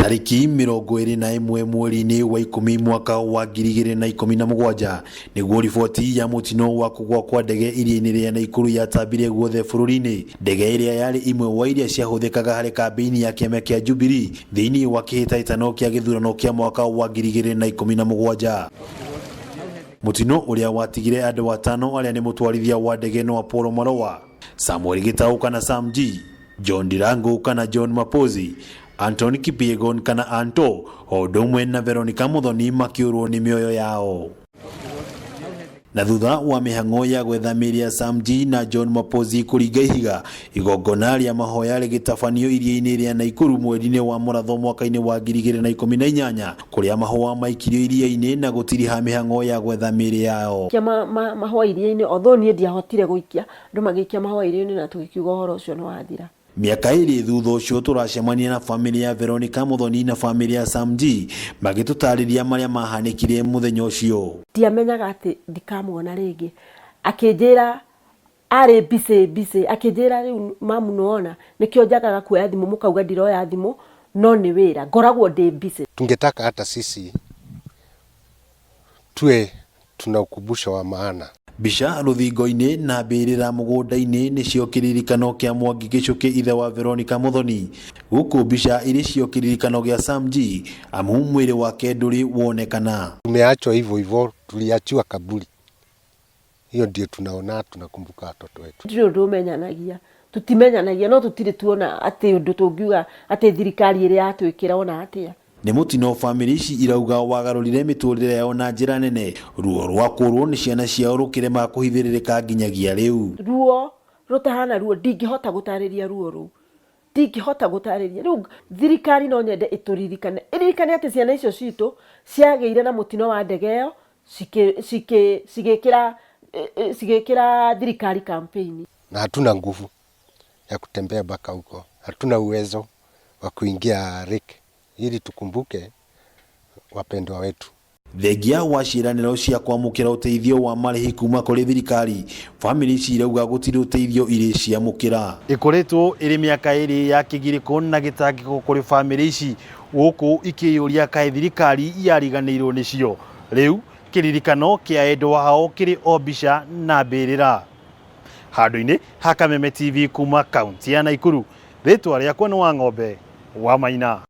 Tariki 21 mweri-inĩ wa 10 mwaka wa 2017 nĩguo riboti ya mutino wa kũgwa kwa ndege iria-inĩ rĩa Naikuru yatambirie guothe bũrũri-inĩ. Ndege ĩrĩa yarĩ imwe wa iria ciahũthĩkaga harĩ kambĩini ya kĩama kĩa Jubilee thĩinĩ wa kĩhĩtahĩtano kĩa gĩthurano kĩa mwaka wa 2017. Mutino ũrĩa watigire andũ atano arĩa nĩ mũtwarithia wa ndege no Apollo Maroa, Samuel Gitau kana Sam G, John Dirango kana John Mapozi, Anthony Kipiegon kana Anto, o ũndũ ũmwe na Veronica Muthoni makĩũrwo nĩ mĩoyo yao. Na thutha wa mĩhang'o ya gwetha mĩĩrĩ ya Sam G na John Mapozi kũringa ihiga, igongona rĩa mahoya rĩgĩtabanio iria-inĩ rĩa Naikuru mweri-inĩ wa Mũratho mwaka-inĩ wa 2018, kũrĩa mahũa maikirio iria-inĩ na gũtirĩ ha mĩhang'o ya gwetha mĩĩrĩ yao. Mahũa iria-inĩ, although niĩ ndiahotire gũikia, andũ magĩikia mahũa iria-inĩ na tũgĩkiuga ũhoro ũcio nĩ wathira. Miaka ĩrĩ thutha ũcio tũracemania na famĩlĩ ya Veronica Muthoni na famĩlĩ ya Sam G magĩtũtarĩria marĩa mahanĩkire mũthenya ũcio. Ndiamenyaga atĩ ndikamuona rĩngĩ. Akĩnjĩra arĩ busy akĩnjĩra rĩu mamu nĩwona nĩkĩo njagaga kuoya thimũ mũkauga ndiroya thimũ no nĩ wĩra ngoragwo ndĩ busy. Tungetaka hata sisi tuwe tuna ukumbusho wa maana. Bica rũthingo-inĩ na mbĩrĩra mũgũnda-inĩ nĩcio kĩririkano kĩa Mwangi Gĩchũkĩ ithe wa Veronica Muthoni. Gũkũ bica irĩ cio kĩririkano gĩa Sam G amu mwĩrĩ wake ndũrĩ wonekana. Tumeachwa hivyo tuliachiwa kaburi. Hiyo ndio tunaona, tunakumbuka watoto wetu. Ndio tumenyanagia. Tutimenyanagia no tutire tuona atĩ ũndũ tũngiuga atĩ thirikari ĩrĩa yatwĩkĩra ona atĩa. Nĩ mutino famĩlĩ ici irauga wagarũrire mĩtũrĩre yao na njĩra nene. Ruo rwa kũrwo nĩ ciana ciao rũkĩrema kũhithĩrĩrĩka nginyagia rĩu. Ruo rũtahana ruo, ndingĩhota gũtarĩria ruo rũu. Ndingĩhota gũtarĩria. Rĩu thirikari no nyende ĩtũririkane. Ĩririkane atĩ ciana icio citũ ciagĩire na mutino wa ndege ĩyo cigĩkĩra thirikari campaign. Na hatuna nguvu ya kutembea mpaka huko. Hatuna uwezo wa kuingia reki. Ili tukumbuke wapendwa wetu. Thengia wa ciĩranĩro cia kwamũkĩra ũteithio wa marĩhi kuma kũrĩ thirikari, famĩlĩ ici irauga gũtirĩ ũteithio irĩ ciamũkĩra. Ĩkoretwo ĩrĩ mĩaka ĩrĩ ya kigiriko na gĩtangĩko kũrĩ famĩlĩ ici, gũkũ ikĩyũria kaĩ thirikari yariganĩirwo nĩcio. Rĩu kĩririkano kĩa endwa hao kĩrĩ o mbica na mbĩrĩra. Handũ-inĩ ha Kameme TV kuma kaunti ya Naikuru, rĩtwa rĩakwa nĩ Wang'ombe wa Maina.